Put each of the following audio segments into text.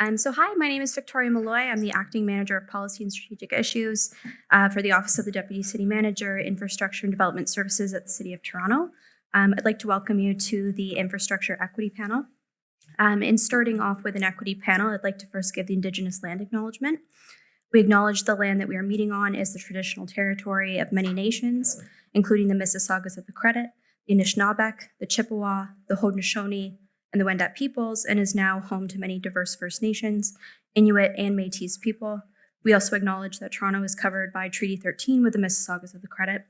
Hi, my name is Victoria Malloy. I'm the Acting Manager of Policy and Strategic Issues for the Office of the Deputy City Manager, Infrastructure and Development Services at the City of Toronto. I'd like to welcome you to the Infrastructure Equity Panel. In starting off with an equity panel, I'd like to first give the Indigenous land acknowledgement. We acknowledge the land that we are meeting on is the traditional territory of many nations, including the Mississaugas of the Credit, the Anishinaabeg, the Chippewa, the Haudenosaunee, and the Wendat peoples, and is now home to many diverse First Nations, Inuit, and Métis people. We also acknowledge that Toronto is covered by Treaty 13 with the Mississaugas of the Credit.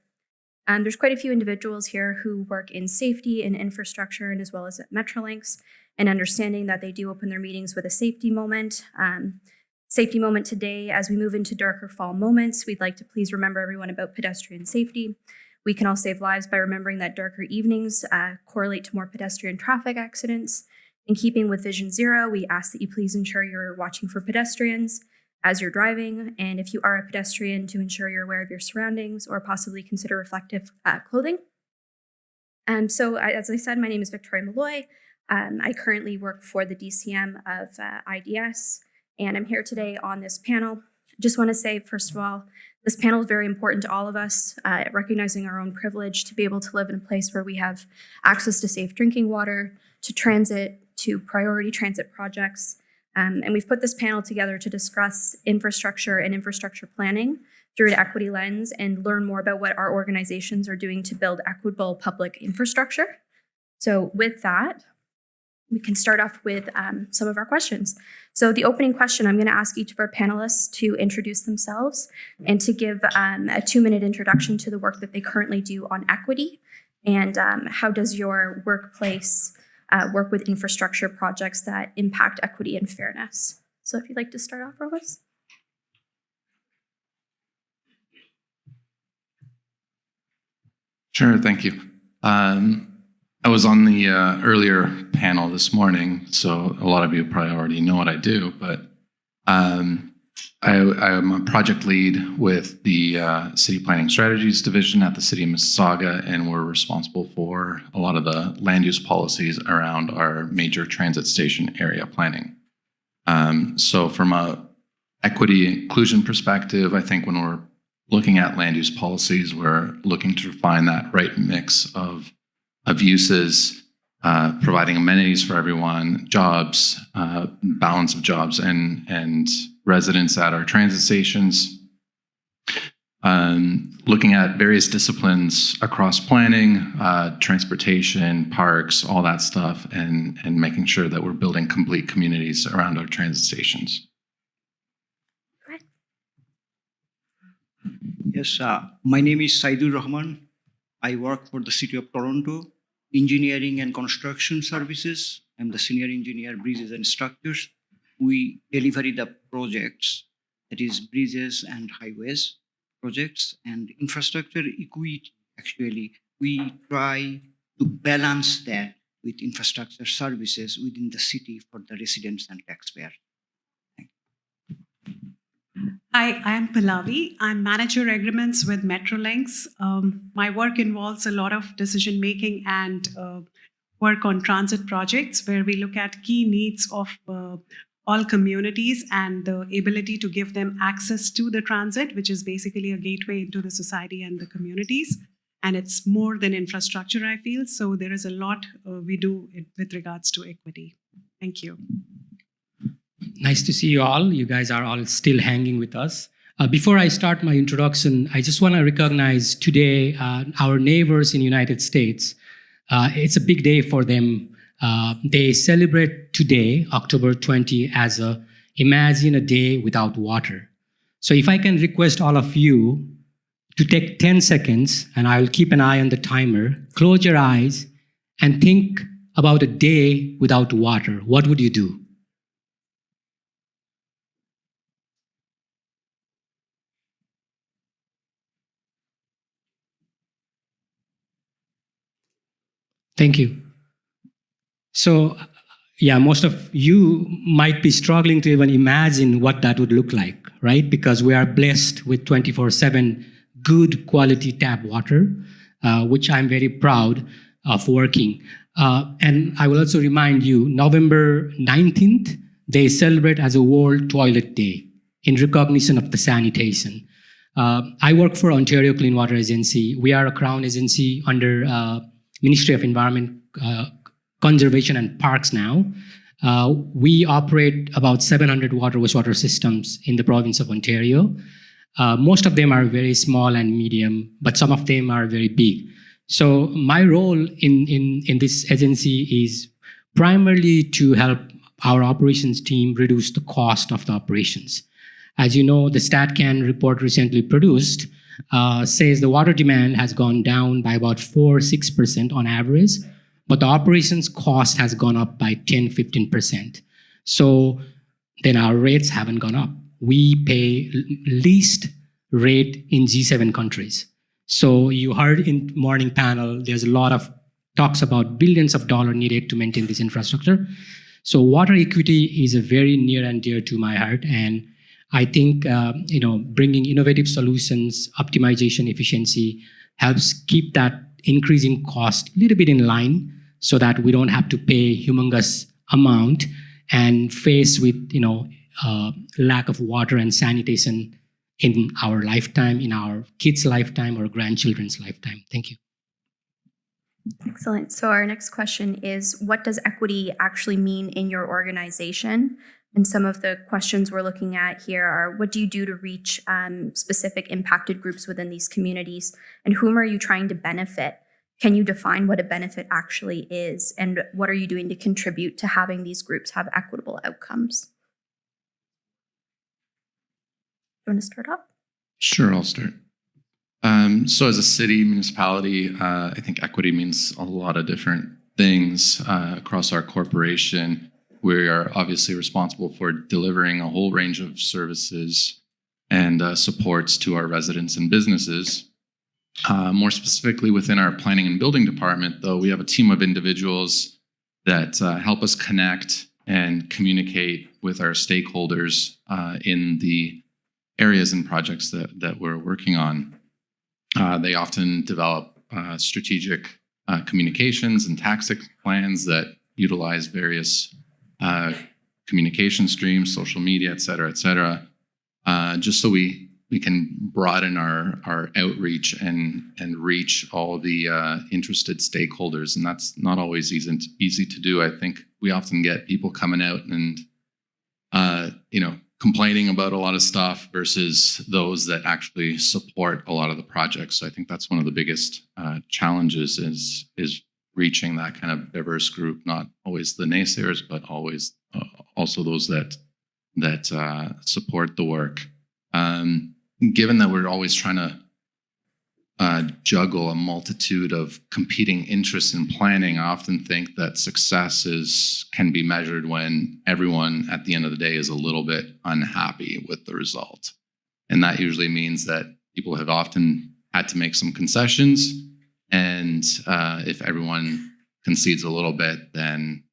There's quite a few individuals here who work in safety and infrastructure, and as well as at Metrolinx, and understanding that they do open their meetings with a safety moment. Safety moment today, as we move into darker fall moments, we'd like to please remember everyone about pedestrian safety. We can all save lives by remembering that darker evenings correlate to more pedestrian traffic accidents. In keeping with Vision Zero, we ask that you please ensure you're watching for pedestrians as you're driving, and if you are a pedestrian, to ensure you're aware of your surroundings or possibly consider reflective clothing. So as I said, my name is Victoria Malloy. I currently work for the DCM of IDS, and I'm here today on this panel. Just want to say, first of all, this panel is very important to all of us, recognizing our own privilege to be able to live in a place where we have access to safe drinking water, to transit, to priority transit projects. And we've put this panel together to discuss infrastructure and infrastructure planning through an equity lens and learn more about what our organizations are doing to build equitable public infrastructure. So with that, we can start off with some of our questions. So the opening question, I'm going to ask each of our panelists to introduce themselves and to give a 2-minute introduction to the work that they currently do on equity, and how does your workplace work with infrastructure projects that impact equity and fairness. So if you'd like to start off, Rowas. Sure, thank you. I was on the earlier panel this morning, so a lot of you probably already know what I do, but I'm a project lead with the City Planning Strategies Division at the City of Mississauga, and we're responsible for a lot of the land use policies around our major transit station area planning. So from a equity inclusion perspective, I think when we're looking at land use policies, we're looking to find that right mix of uses, providing amenities for everyone, jobs, balance of jobs and residents at our transit stations, looking at various disciplines across planning, transportation, parks, all that stuff, and making sure that we're building complete communities around our transit stations. Yes, my name is Saidur Rahman. I work for the City of Toronto, Engineering and Construction Services. I'm the Senior Engineer, Bridges and Structures. We deliver the projects, that is bridges and highways projects and infrastructure equity. Actually, we try to balance that with infrastructure services within the city for the residents and taxpayers. Hi, I am Pallavi. I'm Manager Agreements with Metrolinx. My work involves a lot of decision making and work on transit projects where we look at key needs of all communities and the ability to give them access to the transit, which is basically a gateway into the society and the communities. And it's more than infrastructure, I feel. So there is a lot we do with regards to equity. Thank you. Nice to see you all. You guys are all still hanging with us. Before I start my introduction, I just want to recognize today our neighbors in the United States. It's a big day for them. They celebrate today, October 20, as Imagine a Day Without Water. So if I can request all of you to take 10 seconds, and I'll keep an eye on the timer, close your eyes and think about a day without water. What would you do? Thank you. So, yeah, most of you might be struggling to even imagine what that would look like, right? Because we are blessed with 24/7 good quality tap water, which I'm very proud of working. And I will also remind you, November 19th, they celebrate as a World Toilet Day in recognition of the sanitation. I work for Ontario Clean Water Agency. We are a Crown agency under Ministry of Environment, Conservation and Parks now. We operate about 700 wastewater systems in the province of Ontario. Most of them are very small and medium, but some of them are very big. So my role in this agency is primarily to help our operations team reduce the cost of the operations. As you know, the StatCan report recently produced says the water demand has gone down by about 4-6% on average, but the operations cost has gone up by 10-15%. So then our rates haven't gone up. We pay least rate in G7 countries. So you heard in morning panel, there's a lot of talks about billions of dollars needed to maintain this infrastructure. So water equity is a very near and dear to my heart. And I think bringing innovative solutions, optimization, efficiency helps keep that increasing cost a little bit in line so that we don't have to pay humongous amount and face with lack of water and sanitation in our lifetime, in our kids' lifetime or grandchildren's lifetime. Thank you. Excellent. So our next question is, what does equity actually mean in your organization? And some of the questions we're looking at here are, what do you do to reach specific impacted groups within these communities? And whom are you trying to benefit? Can you define what a benefit actually is? And what are you doing to contribute to having these groups have equitable outcomes? You want to start off? Sure, I'll start. So as a city, municipality, I think equity means a lot of different things across our corporation. We are obviously responsible for delivering a whole range of services and supports to our residents and businesses. More specifically within our planning and building department, though, we have a team of individuals that help us connect and communicate with our stakeholders in the areas and projects that we're working on. They often develop strategic communications and tactic plans that utilize various communication streams, social media, et cetera, just so we can broaden our outreach and reach all the interested stakeholders. And that's not always easy to do. I think we often get people coming out and complaining about a lot of stuff versus those that actually support a lot of the projects. So I think that's one of the biggest challenges is reaching that kind of diverse group, not always the naysayers, but always also those that support the work. Given that we're always trying to juggle a multitude of competing interests in planning, I often think that success can be measured when everyone at the end of the day is a little bit unhappy with the result. And that usually means that people have often had to make some concessions. And if everyone concedes a little bit, then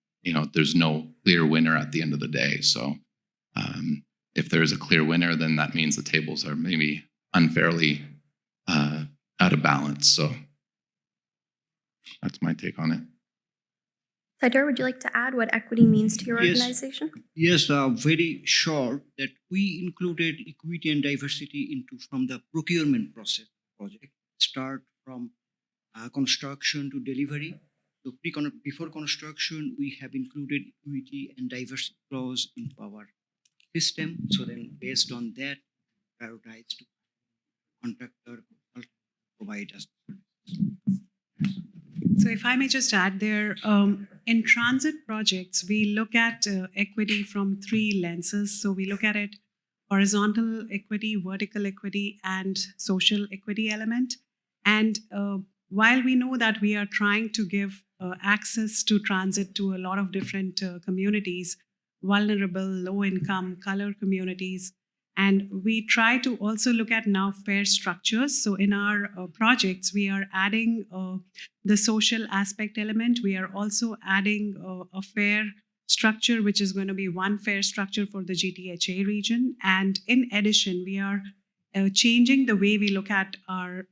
there's no clear winner at the end of the day. So if there's a clear winner, then that means the tables are maybe unfairly out of balance. So that's my take on it. Saidar, would you like to add what equity means to your Yes. organization? Yes, very short that we included equity and diversity from the procurement process project. Start from construction to delivery. So before construction, we have included equity and diversity clause into our system. So then based on that, prioritize to contractor provide us. So if I may just add there, in transit projects, we look at equity from 3 lenses. So we look at it horizontal equity, vertical equity, and social equity element. And while we know that we are trying to give access to transit to a lot of different communities, vulnerable, low income, color communities, and we try to also look at now fare structures. So in our projects, we are adding the social aspect element. We are also adding a fare structure, which is going to be one fare structure for the GTHA region. And in addition, we are changing the way we look at our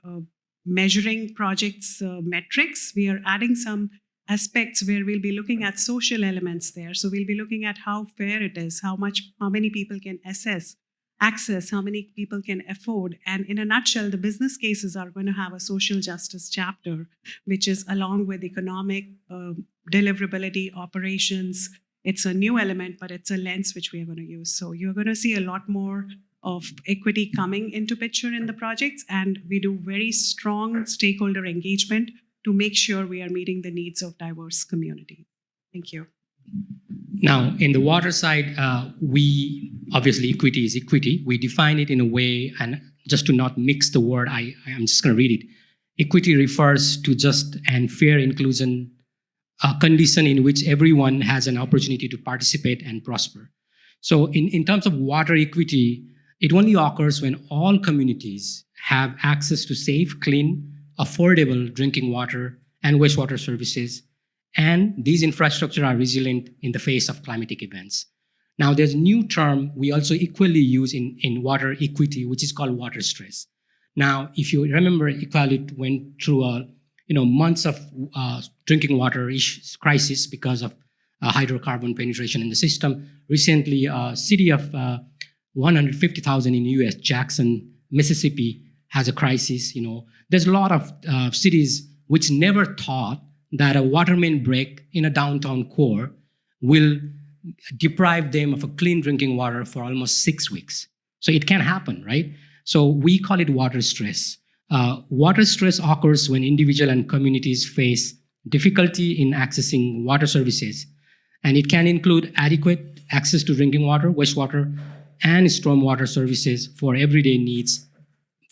measuring projects metrics. We are adding some aspects where we'll be looking at social elements there. So we'll be looking at how fair it is, how many people can access, how many people can afford. And in a nutshell, the business cases are going to have a social justice chapter, which is along with economic deliverability, operations. It's a new element, but it's a lens which we are going to use. So you're going to see a lot more of equity coming into picture in the projects, and we do very strong stakeholder engagement to make sure we are meeting the needs of diverse community. Thank you. Now, in the water side, we obviously equity is equity. We define it in a way, and just to not mix the word, I'm just going to read it. Equity refers to just and fair inclusion, a condition in which everyone has an opportunity to participate and prosper. So in terms of water equity, it only occurs when all communities have access to safe, clean, affordable drinking water and wastewater services, and these infrastructure are resilient in the face of climatic events. Now, there's a new term we also equally use in water equity, which is called water stress. Now, if you remember, Equalit went through months of drinking water crisis because of hydrocarbon penetration in the system. Recently, a city of 150,000 in US, Jackson, Mississippi, has a crisis. There's a lot of cities which never thought that a water main break in a downtown core will deprive them of a clean drinking water for almost 6 weeks. So it can happen, right? So we call it water stress. Water stress occurs when individuals and communities face difficulty in accessing water services. And it can include adequate access to drinking water, wastewater, and stormwater services for everyday needs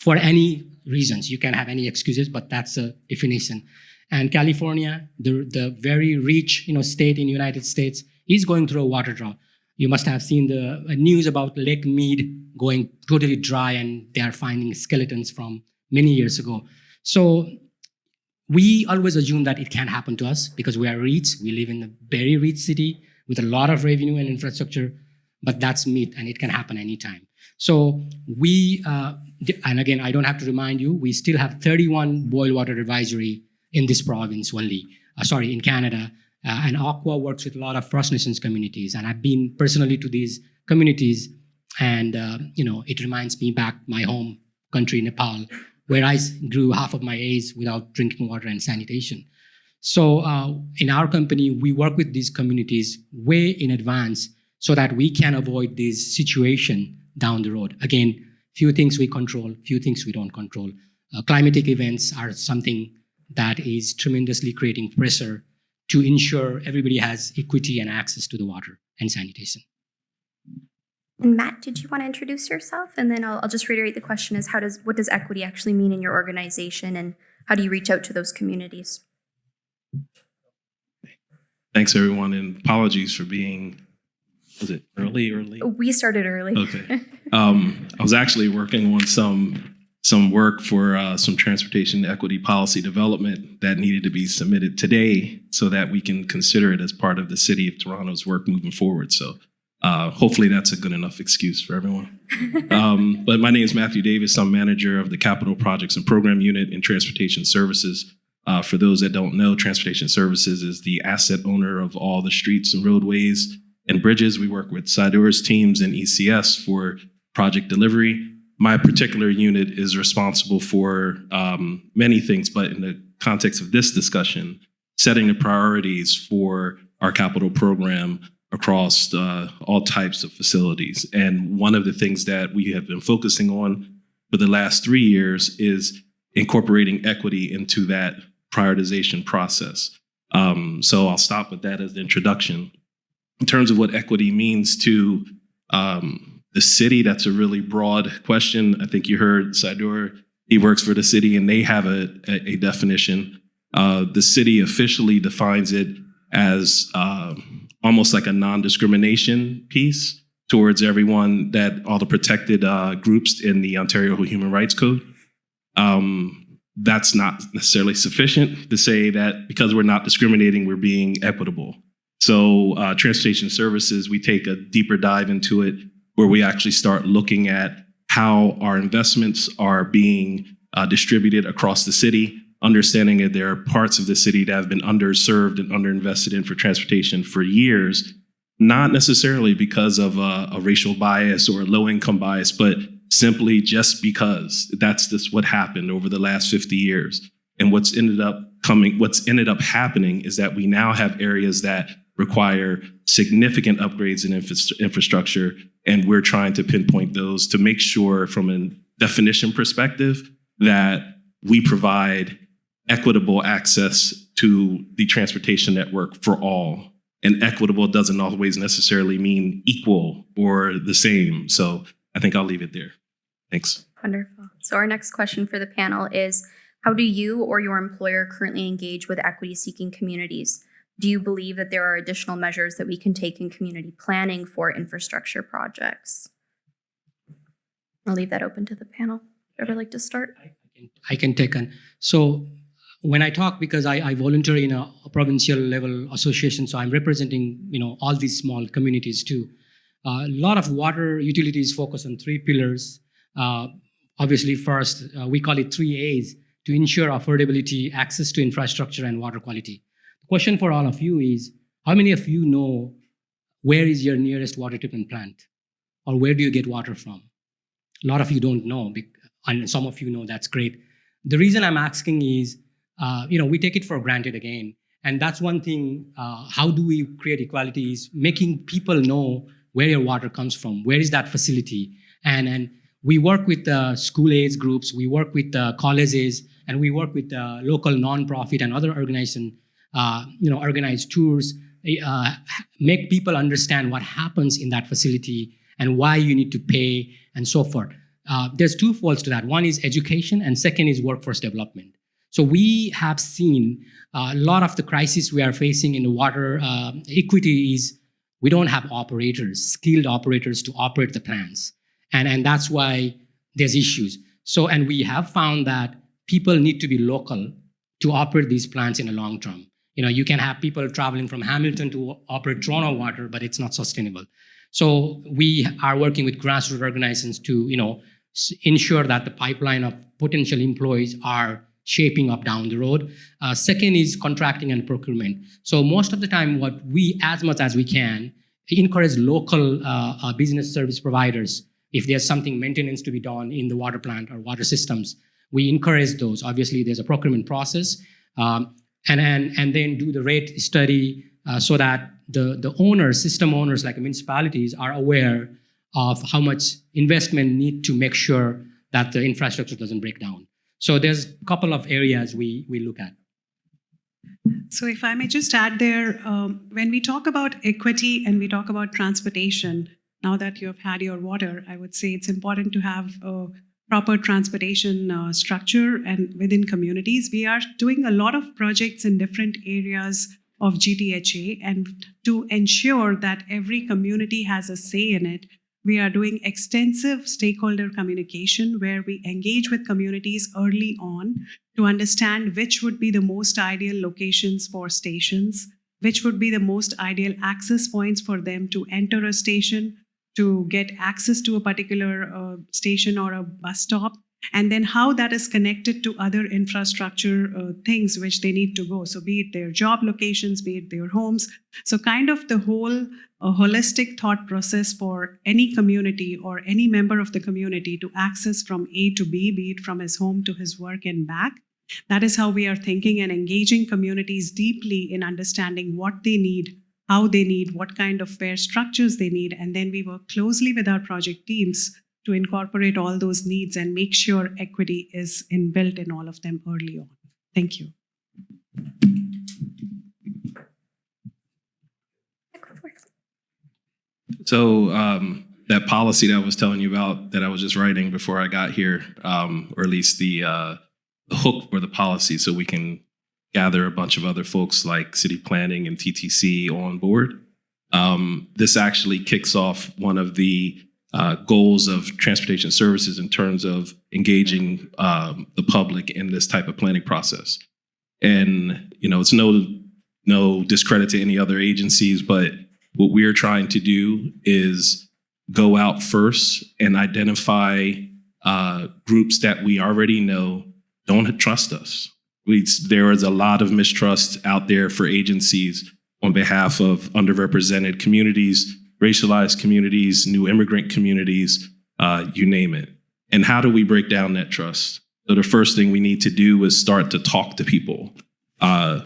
for any reasons. You can have any excuses, but that's a definition. And California, the very rich state in the United States, is going through a water drought. You must have seen the news about Lake Mead going totally dry, and they are finding skeletons from many years ago. So we always assume that it can happen to us because we are rich. We live in a very rich city with a lot of revenue and infrastructure, but that's myth, and it can happen anytime. So we, and again, I don't have to remind you, we still have 31 boil water advisory in this province only, in Canada. And OCWA works with a lot of First Nations communities, and I've been personally to these communities, and it reminds me back my home country, Nepal, where I grew half of my age without drinking water and sanitation. So in our company, we work with these communities way in advance so that we can avoid this situation down the road. Again, few things we control, few things we don't control. Climatic events are something that is tremendously creating pressure to ensure everybody has equity and access to the water and sanitation. And Matt, did you want to introduce yourself? And then I'll just reiterate the question is what does equity actually mean in your organization, and how do you reach out to those communities? Thanks, everyone, and apologies for being, was it early? We started early. Okay. I was actually working on some work for some transportation equity policy development that needed to be submitted today so that we can consider it as part of the City of Toronto's work moving forward. So hopefully that's a good enough excuse for everyone. But my name is Matthew Davis. I'm manager of the Capital Projects and Program Unit in Transportation Services. For those that don't know, Transportation Services is the asset owner of all the streets and roadways and bridges. We work with Saidur's teams and ECS for project delivery. My particular unit is responsible for many things, but in the context of this discussion, setting the priorities for our capital program across all types of facilities. And one of the things that we have been focusing on for the last 3 years is incorporating equity into that prioritization process. So I'll stop with that as the introduction. In terms of what equity means to the city, that's a really broad question. I think you heard Saidur, he works for the city, and they have a definition. The city officially defines it as almost like a non-discrimination piece towards everyone, that all the protected groups in the Ontario Human Rights Code. That's not necessarily sufficient to say that because we're not discriminating, we're being equitable. So Transportation Services, we take a deeper dive into it, where we actually start looking at how our investments are being distributed across the city, understanding that there are parts of the city that have been underserved and underinvested in for transportation for years, not necessarily because of a racial bias or a low-income bias, but simply just because that's just what happened over the last 50 years. And what's ended up happening is that we now have areas that require significant upgrades in infrastructure, and we're trying to pinpoint those to make sure from a definition perspective that we provide equitable access to the transportation network for all. And equitable doesn't always necessarily mean equal or the same. So I think I'll leave it there. Thanks. Wonderful. So our next question for the panel is, how do you or your employer currently engage with equity-seeking communities? Do you believe that there are additional measures that we can take in community planning for infrastructure projects? I'll leave that open to the panel. Would ever like to start? I can take on. So when I talk, because I volunteer in a provincial level association, so I'm representing all these small communities too. A lot of water utilities focus on 3 pillars. Obviously, first, we call it 3 A's to ensure affordability, access to infrastructure, and water quality. The question for all of you is, how many of you know where is your nearest water treatment plant? Or where do you get water from? A lot of you don't know, and some of you know. That's great. The reason I'm asking is, we take it for granted again. And that's one thing, how do we create equality is making people know where your water comes from, where is that facility. And we work with school age groups, we work with colleges, and we work with local nonprofit and other organizations, organize tours, make people understand what happens in that facility and why you need to pay and so forth. There's 2 folds to that. One is education, and second is workforce development. So we have seen a lot of the crisis we are facing in the water equity is we don't have operators, skilled operators to operate the plants. And that's why there's issues. So, and we have found that people need to be local to operate these plants in the long term. You can have people traveling from Hamilton to operate Toronto water, but it's not sustainable. So we are working with grassroots organizations to, ensure that the pipeline of potential employees are shaping up down the road. Second is contracting and procurement. So most of the time, what we, as much as we can, encourage local business service providers. If there's something maintenance to be done in the water plant or water systems, we encourage those. Obviously, there's a procurement process, and then do the rate study so that the owners, system owners like municipalities, are aware of how much investment need to make sure that the infrastructure doesn't break down. So there's a couple of areas we look at. So if I may just add there, when we talk about equity and we talk about transportation, now that you have had your water, I would say it's important to have a proper transportation structure and within communities. We are doing a lot of projects in different areas of GTHA, and to ensure that every community has a say in it, we are doing extensive stakeholder communication where we engage with communities early on to understand which would be the most ideal locations for stations, which would be the most ideal access points for them to enter a station, to get access to a particular station or a bus stop, and then how that is connected to other infrastructure things which they need to go. So be it their job locations, be it their homes. So kind of the whole holistic thought process for any community or any member of the community to access from A to B, be it from his home to his work and back. That is how we are thinking and engaging communities deeply in understanding what they need, how they need, what kind of fare structures they need. And then we work closely with our project teams to incorporate all those needs and make sure equity is inbuilt in all of them early on. Thank you. So that policy that I was telling you about that I was just writing before I got here, or at least the hook for the policy, so we can gather a bunch of other folks like city planning and TTC on board. This actually kicks off one of the goals of transportation services in terms of engaging the public in this type of planning process. And it's no discredit to any other agencies, but what we're trying to do is go out first and identify groups that we already know don't trust us There is a lot of mistrust out there for agencies on behalf of underrepresented communities, racialized communities, new immigrant communities, you name it. And how do we break down that trust? So the first thing we need to do is start to talk to people. A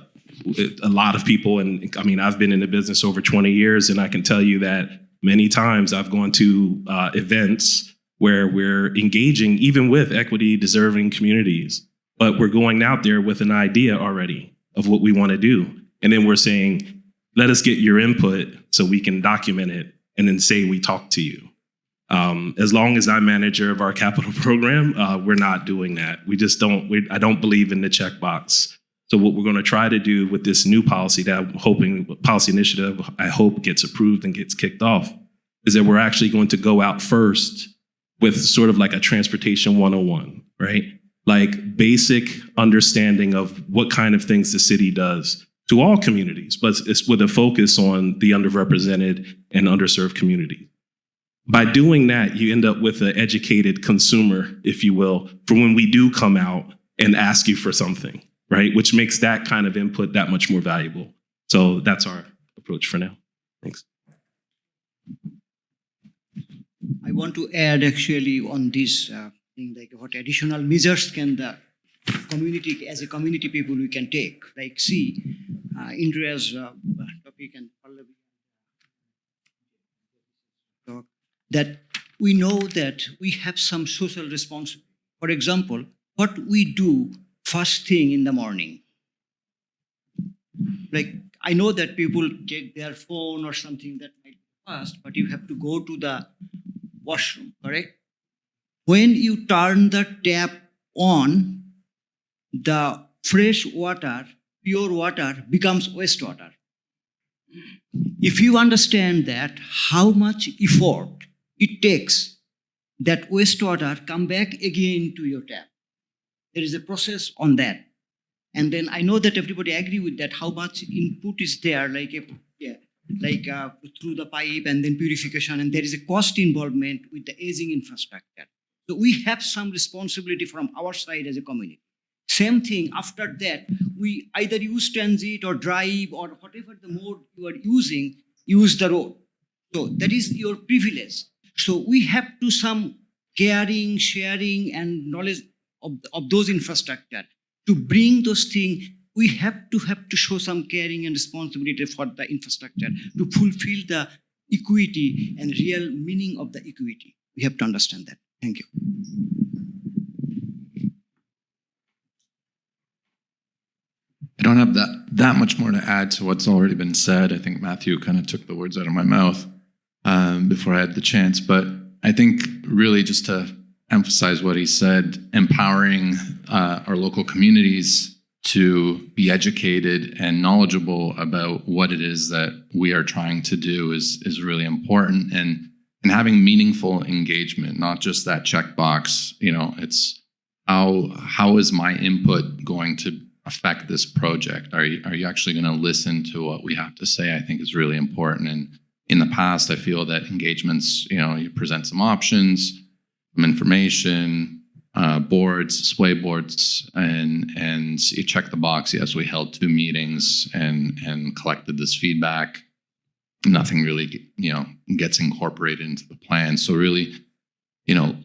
lot of people, and I mean, I've been in the business over 20 years, and I can tell you that many times I've gone to events where we're engaging even with equity deserving communities, but we're going out there with an idea already of what we want to do. And then we're saying, let us get your input so we can document it and then say we talked to you. As long as I'm manager of our capital program, we're not doing that. We just don't, I don't believe in the checkbox. So what we're going to try to do with this new policy that I'm hoping, policy initiative, I hope gets approved and gets kicked off, is that we're actually going to go out first with sort of like a transportation 101, right? Like basic understanding of what kind of things the city does to all communities, but it's with a focus on the underrepresented and underserved community. By doing that, you end up with an educated consumer, if you will, for when we do come out and ask you for something, right? Which makes that kind of input that much more valuable. So that's our approach for now. Thanks. I want to add actually on this thing, like what additional measures can the community, as a community people, we can take. Like see, India's topic and talk, that we know that we have some social responsibility. For example, what we do first thing in the morning. Like I know that people take their phone or something that might be fast, but you have to go to the washroom, correct? When you turn the tap on, the fresh water, pure water becomes wastewater. If you understand that, how much effort it takes that wastewater come back again to your tap. There is a process on that. And then I know that everybody agree with that, how much input is there, like through the pipe and then purification, and there is a cost involvement with the aging infrastructure. So we have some responsibility from our side as a community. Same thing, after that, we either use transit or drive or whatever the mode you are using, use the road. So that is your privilege. So we have to some caring, sharing and knowledge of those infrastructure. To bring those things, we have to show some caring and responsibility for the infrastructure to fulfill the equity and real meaning of the equity. We have to understand that. Thank you. I don't have that much more to add to what's already been said. I think Matthew kind of took the words out of my mouth before I had the chance. But I think really just to emphasize what he said, empowering our local communities to be educated and knowledgeable about what it is that we are trying to do is really important, and having meaningful engagement, not just that checkbox. You know, it's how is my input going to affect this project? Are you actually going to listen to what we have to say? I think is really important. And in the past, I feel that engagements, you present some options, some information, boards, sway boards, and you check the box. Yes, we held 2 meetings and collected this feedback. Nothing really, gets incorporated into the plan. So really,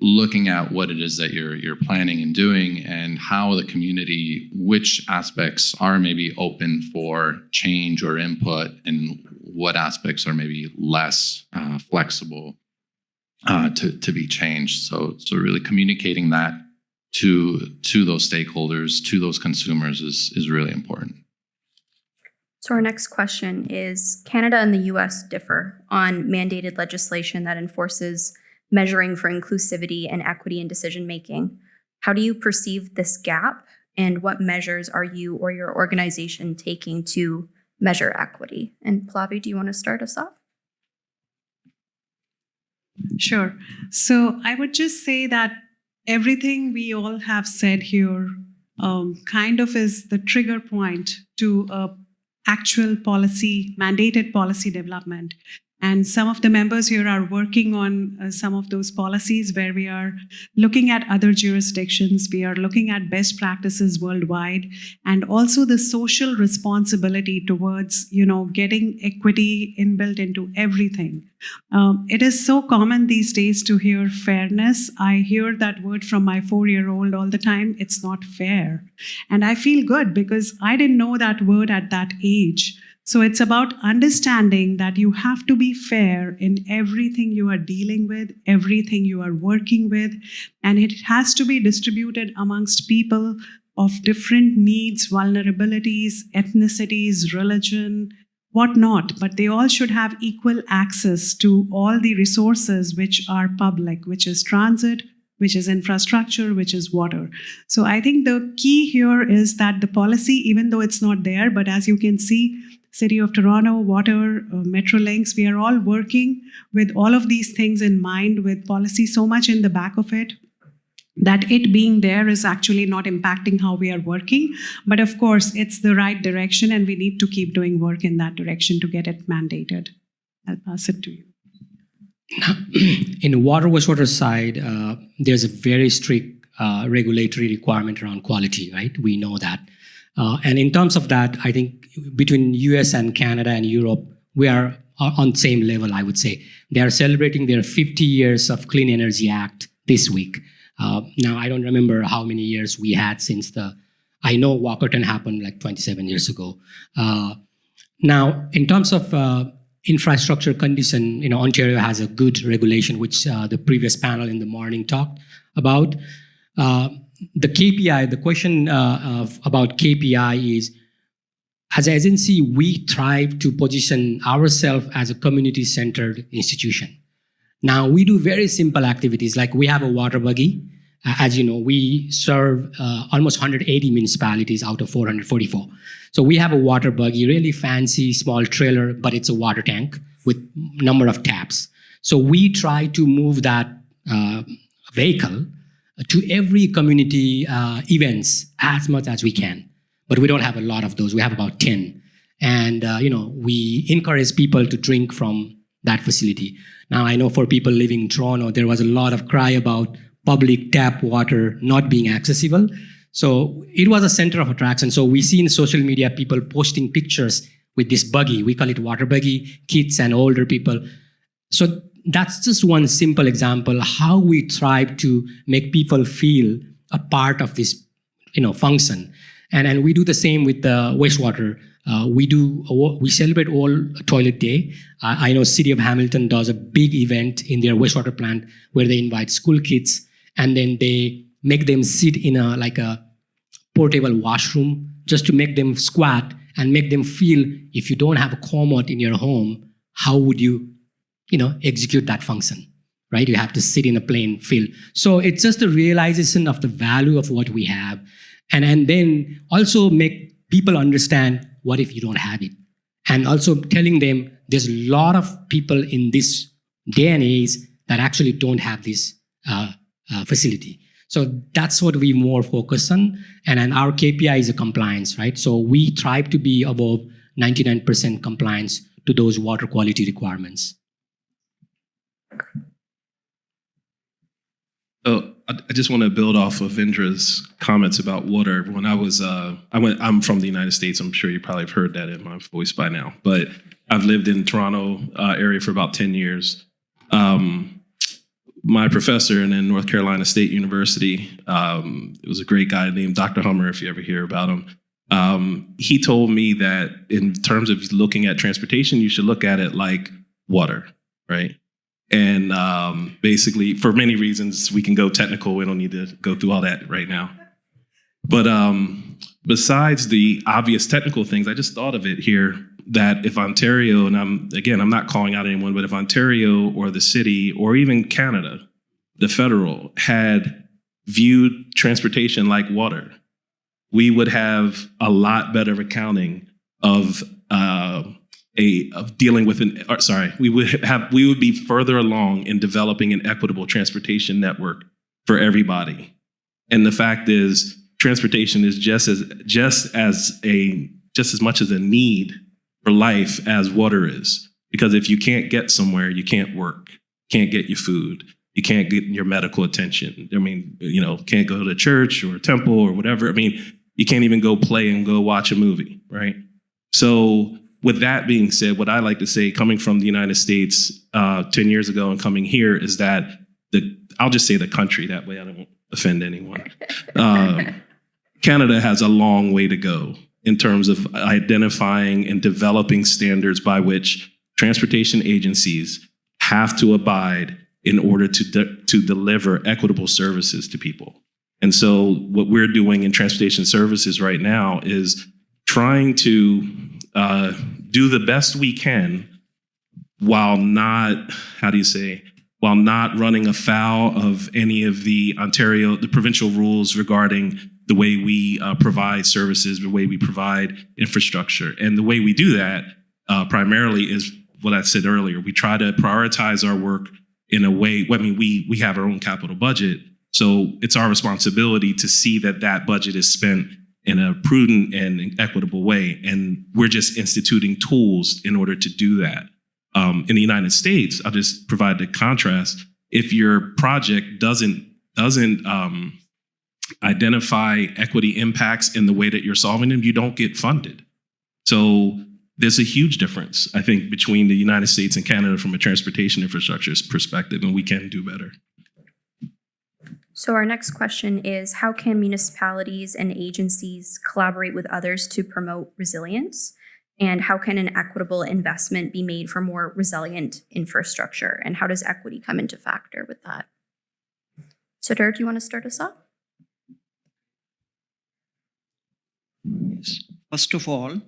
looking at what it is that you're planning and doing, and how the community, which aspects are maybe open for change or input, and what aspects are maybe less flexible to be changed. So really communicating that to those stakeholders, to those consumers is really important. So our next question is, Canada and the US differ on mandated legislation that enforces measuring for inclusivity and equity in decision-making. How do you perceive this gap, and what measures are you or your organization taking to measure equity? And Pallavi, do you want to start us off? Sure. So I would just say that everything we all have said here kind of is the trigger point to actual policy, mandated policy development. And some of the members here are working on some of those policies where we are looking at other jurisdictions, we are looking at best practices worldwide, and also the social responsibility towards, getting equity inbuilt into everything. It is so common these days to hear fairness. I hear that word from my 4-year-old all the time. It's not fair. And I feel good because I didn't know that word at that age. So it's about understanding that you have to be fair in everything you are dealing with, everything you are working with, and it has to be distributed amongst people of different needs, vulnerabilities, ethnicities, religion, whatnot, but they all should have equal access to all the resources which are public, which is transit, which is infrastructure, which is water. So I think the key here is that the policy, even though it's not there, but as you can see, City of Toronto, Water, Metrolinx, we are all working with all of these things in mind, with policy so much in the back of it, that it being there is actually not impacting how we are working. But of course, it's the right direction and we need to keep doing work in that direction to get it mandated. I'll pass it to you. In the wastewater side, there's a very strict regulatory requirement around quality, right? We know that. And in terms of that, I think between US and Canada and Europe, we are on the same level, I would say. They are celebrating their 50 years of Clean Energy Act this week. Now, I don't remember how many years we had since I know Walkerton happened like 27 years ago. Now, in terms of infrastructure condition, Ontario has a good regulation, which the previous panel in the morning talked about. The KPI, the question about KPI is, as an agency, we try to position ourselves as a community-centered institution. Now, we do very simple activities, like we have a water buggy. As you know, we serve almost 180 municipalities out of 444. So we have a water buggy, really fancy, small trailer, but it's a water tank with number of taps. So we try to move that vehicle to every community events as much as we can. But we don't have a lot of those. We have about 10. And, we encourage people to drink from that facility. Now, I know for people living in Toronto, there was a lot of cry about public tap water not being accessible. So it was a center of attraction. So we see in social media people posting pictures with this buggy. We call it water buggy, kids and older people. So that's just one simple example how we try to make people feel a part of this, function. And we do the same with the wastewater. We celebrate all toilet day. I know City of Hamilton does a big event in their wastewater plant where they invite school kids and then they make them sit in a portable washroom just to make them squat and make them feel, if you don't have a commode in your home, how would you, execute that function, right? You have to sit in a plain field. So it's just a realization of the value of what we have. And then also make people understand, what if you don't have it? And also telling them there's a lot of people in this day and age that actually don't have this facility. So that's what we more focus on. And our KPI is a compliance, right? So we try to be above 99% compliance to those water quality requirements. I just want to build off of Indra's comments about water. When I was, I'm from the United States. I'm sure you probably have heard that in my voice by now. But I've lived in Toronto area for about 10 years. My professor in North Carolina State University, it was a great guy named Dr. Hummer, if you ever hear about him. He told me that in terms of looking at transportation, you should look at it like water, right? And basically, for many reasons, we can go technical. We don't need to go through all that right now. But besides the obvious technical things, I just thought of it here that if Ontario, and I'm not calling out anyone, but if Ontario or the city or even Canada, the federal, had viewed transportation like water, we would have a lot better accounting of dealing with we would be further along in developing an equitable transportation network for everybody. And the fact is, transportation is just as much as a need for life as water is, Because if you can't get somewhere, you can't work, can't get your food, you can't get your medical attention. I mean, can't go to church or temple or whatever. I mean, you can't even go play and go watch a movie, right? So with that being said, what I like to say, coming from the United States 10 years ago and coming here, is that I'll just say the country, that way I don't offend anyone. Canada has a long way to go in terms of identifying and developing standards by which transportation agencies have to abide in order to deliver equitable services to people. And so what we're doing in transportation services right now is trying to do the best we can while not, while not running afoul of any of the provincial rules regarding the way we provide services, the way we provide infrastructure. And the way we do that primarily is what I said earlier. We try to prioritize our work in a way, we have our own capital budget, so it's our responsibility to see that that budget is spent in a prudent and equitable way. And we're just instituting tools in order to do that. In the United States, I'll just provide the contrast. If your project doesn't identify equity impacts in the way that you're solving them, you don't get funded. So there's a huge difference, I think, between the United States and Canada from a transportation infrastructure perspective, and we can do better. So our next question is, how can municipalities and agencies collaborate with others to promote resilience? And how can an equitable investment be made for more resilient infrastructure? And how does equity come into factor with that? So Dirk, do you want to start us off? Yes. First of all,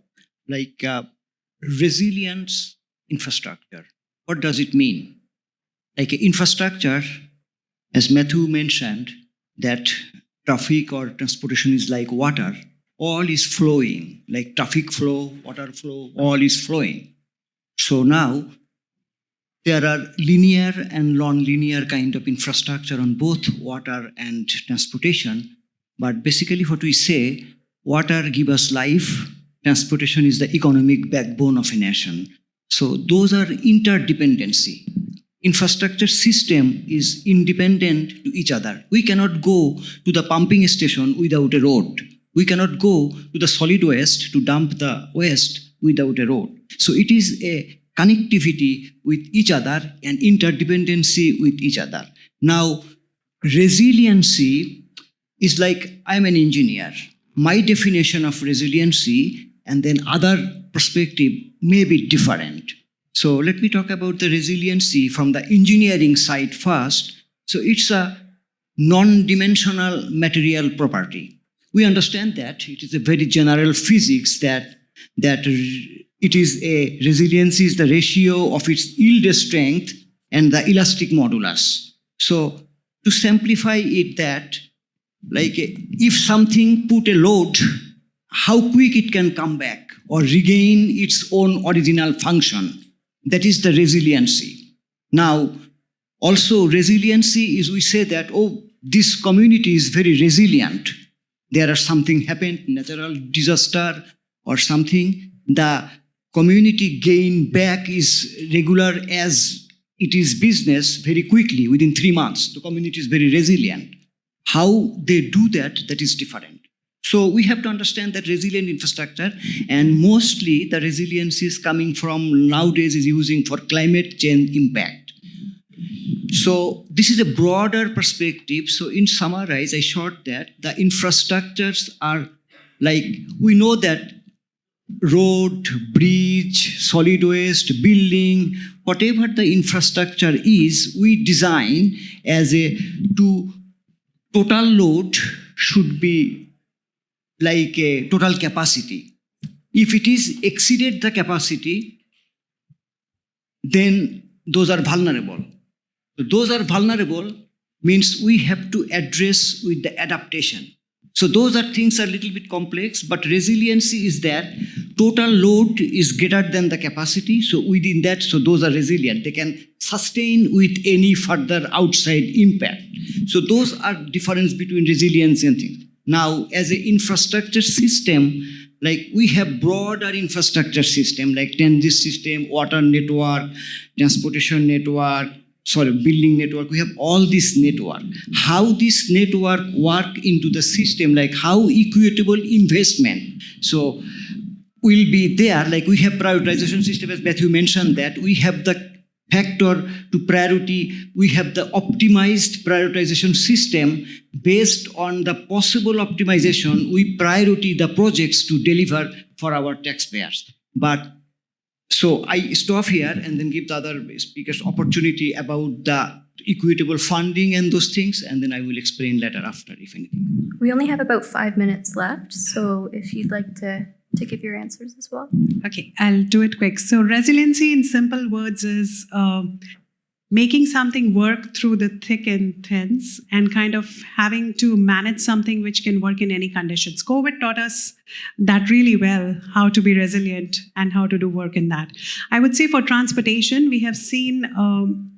resilience infrastructure. What does it mean? Infrastructure, as Matthew mentioned, that traffic or transportation is like water. All is flowing, like traffic flow, water flow, all is flowing. So now there are linear and non-linear kind of infrastructure on both water and transportation. But basically what we say, water gives us life, transportation is the economic backbone of a nation. So those are interdependency. Infrastructure system is independent to each other. We cannot go to the pumping station without a road. We cannot go to the solid waste to dump the waste without a road. So it is a connectivity with each other and interdependency with each other. Now, resiliency is like, I'm an engineer. My definition of resiliency and then other perspective may be different. So let me talk about the resiliency from the engineering side first. So it's a non-dimensional material property. We understand that it is a very general physics that it is a resiliency is the ratio of its yield strength and the elastic modulus. So to simplify it, that if something put a load, how quick it can come back or regain its own original function. That is the resiliency. Now, also resiliency is we say that, this community is very resilient. There are something happened, natural disaster or something, the community gain back is regular as it is business very quickly, within 3 months. The community is very resilient. How they do that is different. So we have to understand that resilient infrastructure, and mostly the resilience is coming from nowadays is using for climate change impact. So this is a broader perspective. So in summarize, I short that the infrastructures are we know that road, bridge, solid waste, building, whatever the infrastructure is, we design as to total load should be like a total capacity. If it is exceeded the capacity, then those are vulnerable. So those are vulnerable means we have to address with the adaptation. So those are things are a little bit complex, but resiliency is that total load is greater than the capacity. So within that, so those are resilient. They can sustain with any further outside impact. So those are difference between resilience and things. Now, as an infrastructure system, like we have broader infrastructure system like transit system, water network, transportation network, building network. We have all this network. How this network work into the system, like how equitable investment. So will be there, like we have prioritization system, as Matthew mentioned that we have the factor to priority, we have the optimized prioritization system. Based on the possible optimization, we priority the projects to deliver for our taxpayers. But so I stop here and then give the other speakers opportunity about the equitable funding and those things, and then I will explain later after, if anything. We only have about 5 minutes left, so if you'd like to give your answers as well. Okay, I'll do it quick. So resiliency in simple words is making something work through the thick and thins and kind of having to manage something which can work in any conditions. COVID taught us that really well, how to be resilient and how to do work in that. I would say for transportation, we have seen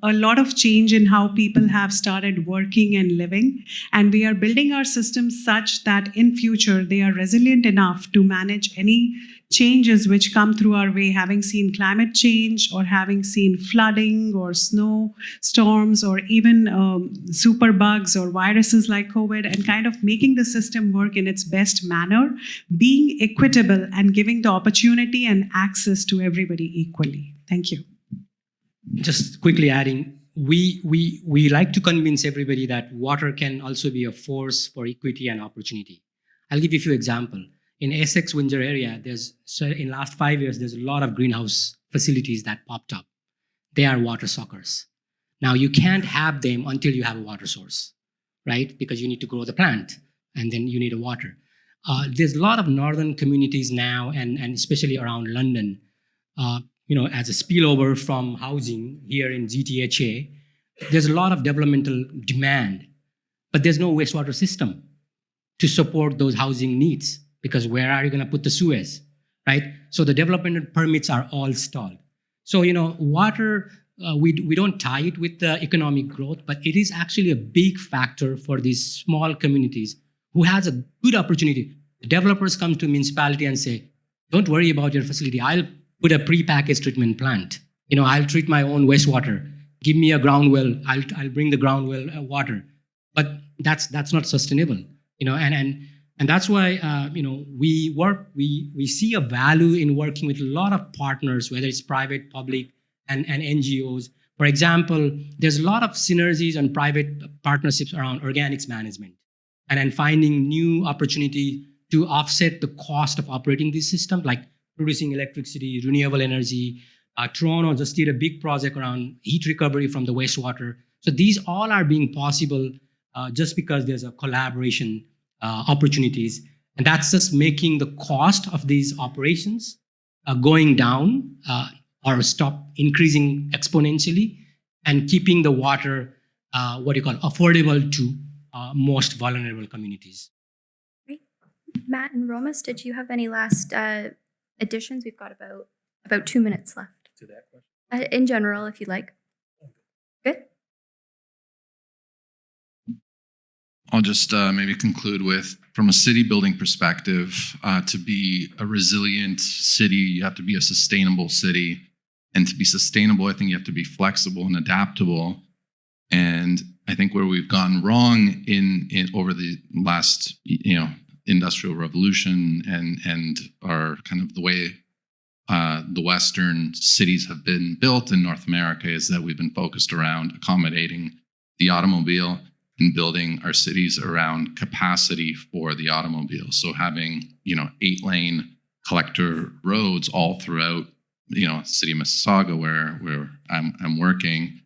a lot of change in how people have started working and living. And we are building our systems such that in future, they are resilient enough to manage any changes which come through our way, having seen climate change or having seen flooding or snow storms or even superbugs or viruses like COVID, and kind of making the system work in its best manner, being equitable and giving the opportunity and access to everybody equally. Thank you. Just quickly adding, we like to convince everybody that water can also be a force for equity and opportunity. I'll give you a few examples. In Essex, Windsor area, in last 5 years, there's a lot of greenhouse facilities that popped up. They are water suckers. Now, you can't have them until you have a water source, right? Because you need to grow the plant, and then you need a water. There's a lot of northern communities now, and especially around London, as a spillover from housing here in GTHA, there's a lot of developmental demand, but there's no wastewater system to support those housing needs. Because where are you going to put the sewers, right? So the development permits are all stalled. So, water, we don't tie it with the economic growth, but it is actually a big factor for these small communities who has a good opportunity. The developers come to municipality and say, don't worry about your facility. I'll put a pre-packaged treatment plant. I'll treat my own wastewater. Give me a ground well. I'll bring the ground well water. But that's not sustainable, and that's why, we see a value in working with a lot of partners, whether it's private, public, and NGOs. For example, there's a lot of synergies and private partnerships around organics management, and then finding new opportunity to offset the cost of operating this system, like producing electricity, renewable energy. Toronto just did a big project around heat recovery from the wastewater. So these all are being possible just because there's a collaboration opportunities, and that's just making the cost of these operations going down or stop increasing exponentially, and keeping the water affordable to most vulnerable communities. Great. Matt and Romas, did you have any last additions? We've got about 2 minutes left. To that question? In general, if you'd like. Good. I'll just maybe conclude with, from a city building perspective, to be a resilient city, you have to be a sustainable city. And to be sustainable, I think you have to be flexible and adaptable. And I think where we've gone wrong in over the last, industrial revolution and our kind of the way the Western cities have been built in North America is that we've been focused around accommodating the automobile and building our cities around capacity for the automobile. So having, 8-lane collector roads all throughout, city of Mississauga where I'm working,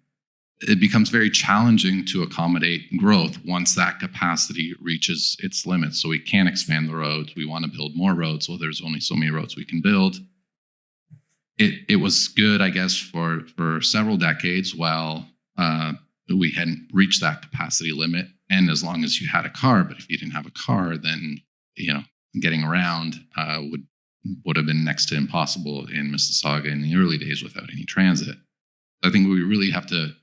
it becomes very challenging to accommodate growth once that capacity reaches its limits. So we can't expand the roads. We want to build more roads. Well, there's only so many roads we can build. It was good, I guess, for several decades while we hadn't reached that capacity limit, and as long as you had a car. But if you didn't have a car, then getting around would have been next to impossible in Mississauga in the early days without any transit. I think we really have to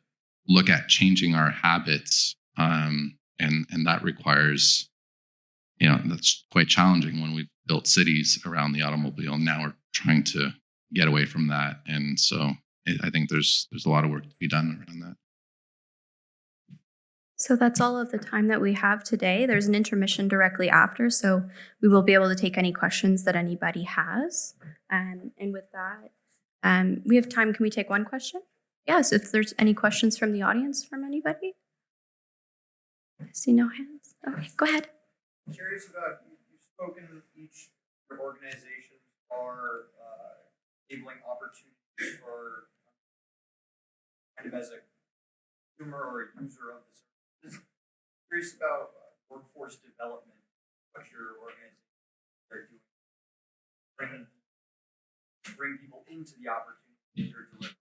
look at changing our habits, and that requires that's quite challenging when we've built cities around the automobile. Now we're trying to get away from that. And so I think there's a lot of work to be done around that. So that's all of the time that we have today. There's an intermission directly after, so we will be able to take any questions that anybody has. And with that, we have time. Can we take one question? Yes, if there's any questions from the audience from anybody. I see no hands. Okay, go ahead. I'm curious about, you've spoken, each organizations are enabling opportunities for kind of as a consumer or a user of the services. Curious about workforce development, what your organization are doing, bring people into the opportunity you're delivering.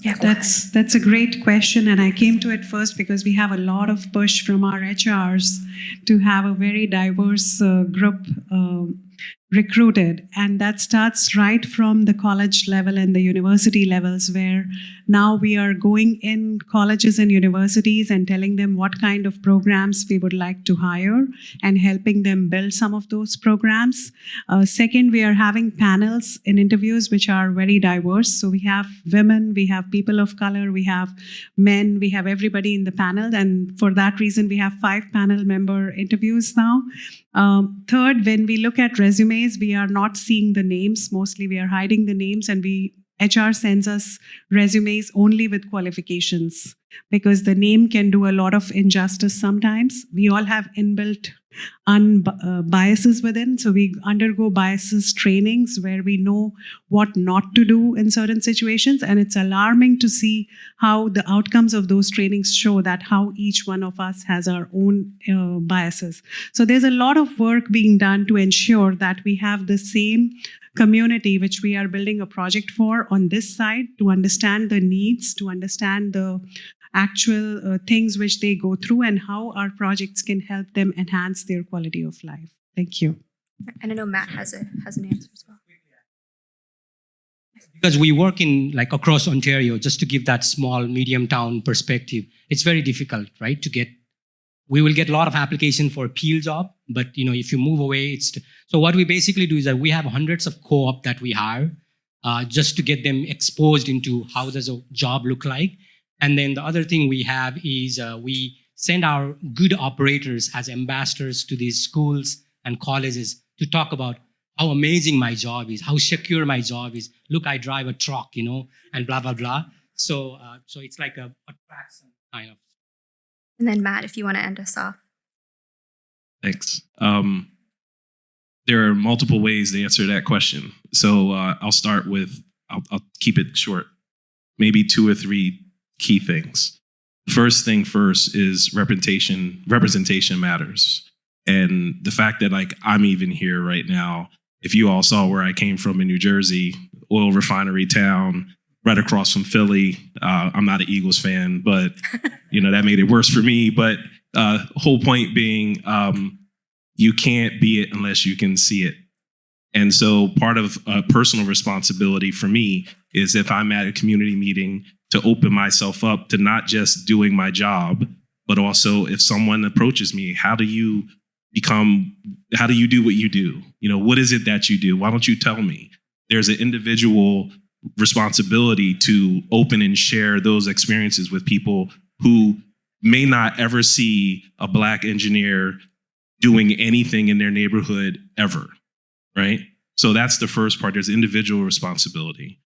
Yeah, That's a great question, and I came to it first because we have a lot of push from our HRs to have a very diverse group recruited, and that starts right from the college level and the university levels, where now we are going in colleges and universities and telling them what kind of programs we would like to hire and helping them build some of those programs. Second, we are having panels in interviews which are very diverse. So we have women, we have people of color, we have men, we have everybody in the panel, and for that reason we have 5 panel member interviews now. Third, when we look at resumes, we are not seeing the names. Mostly we are hiding the names, and HR sends us resumes only with qualifications because the name can do a lot of injustice sometimes. We all have inbuilt biases within. So we undergo biases trainings where we know what not to do in certain situations. And it's alarming to see how the outcomes of those trainings show that how each one of us has our own biases. So there's a lot of work being done to ensure that we have the same community which we are building a project for on this side, to understand the needs, to understand the actual things which they go through and how our projects can help them enhance their quality of life. Thank you. And I know Matt has an answer as well. Because we work in like across Ontario, just to give that small medium town perspective, it's very difficult, right? We will get a lot of application for a peel job, but if you move away, so what we basically do is that we have hundreds of co-op that we hire just to get them exposed into how does a job look like. And then the other thing we have is we send our good operators as ambassadors to these schools and colleges to talk about how amazing my job is, how secure my job is. Look, I drive a truck, and blah, blah, blah. So it's like a attraction kind of. And then Matt, if you want to end us off. Thanks. There are multiple ways to answer that question. So I'll start with, I'll keep it short, maybe 2 or 3 key things. First thing first is representation matters. And the fact that I'm even here right now, if you all saw where I came from in New Jersey, oil refinery town, right across from Philly. I'm not an Eagles fan, but that made it worse for me. But whole point being, you can't be it unless you can see it. And so part of personal responsibility for me is if I'm at a community meeting to open myself up to not just doing my job, but also if someone approaches me, how do you do what you do? What is it that you do? Why don't you tell me? There's an individual responsibility to open and share those experiences with people who may not ever see a Black engineer doing anything in their neighborhood ever, right? So that's the first part. There's individual responsibility.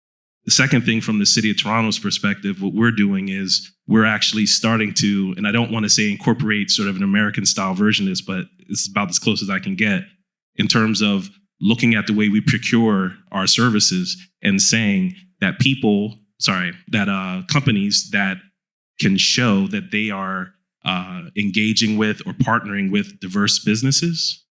The second thing from the city of Toronto's perspective, what we're doing is we're actually starting to, and I don't want to say incorporate sort of an American style version of this, but it's about as close as I can get in terms of looking at the way we procure our services and saying that companies that can show that they are engaging with or partnering with diverse businesses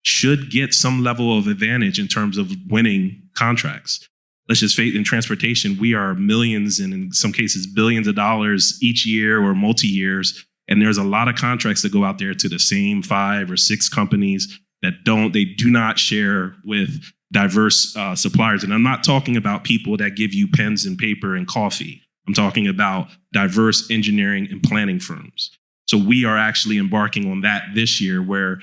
should get some level of advantage in terms of winning contracts. Let's just face it, in transportation, we are millions and in some cases billions of dollars each year or multi-years. And there's a lot of contracts that go out there to the same 5 or 6 companies that do not share with diverse suppliers. And I'm not talking about people that give you pens and paper and coffee. I'm talking about diverse engineering and planning firms. So we are actually embarking on that this year, where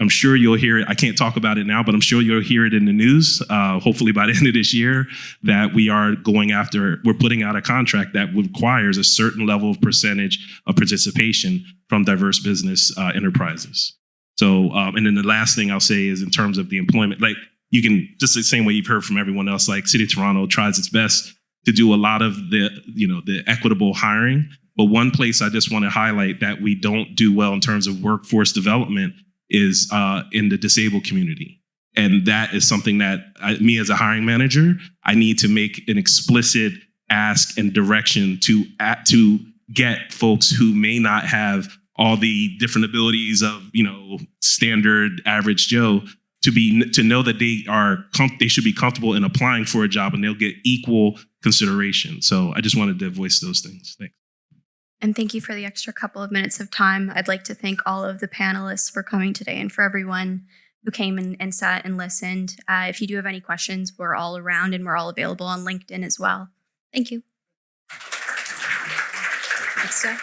I'm sure you'll hear it. I can't talk about it now, but I'm sure you'll hear it in the news, hopefully by the end of this year, that we're putting out a contract that requires a certain level of percentage of participation from diverse business enterprises. So, and then the last thing I'll say is in terms of the employment, like you can, just the same way you've heard from everyone else, like City of Toronto tries its best to do a lot of the equitable hiring. But one place I just want to highlight that we don't do well in terms of workforce development is in the disabled community. And that is something that me as a hiring manager, I need to make an explicit ask and direction to get folks who may not have all the different abilities of, standard average Joe to know that they should be comfortable in applying for a job and they'll get equal consideration. So I just wanted to voice those things. Thanks. And thank you for the extra couple of minutes of time. I'd like to thank all of the panelists for coming today and for everyone who came and sat and listened. If you do have any questions, we're all around and we're all available on LinkedIn as well. Thank you. Next up.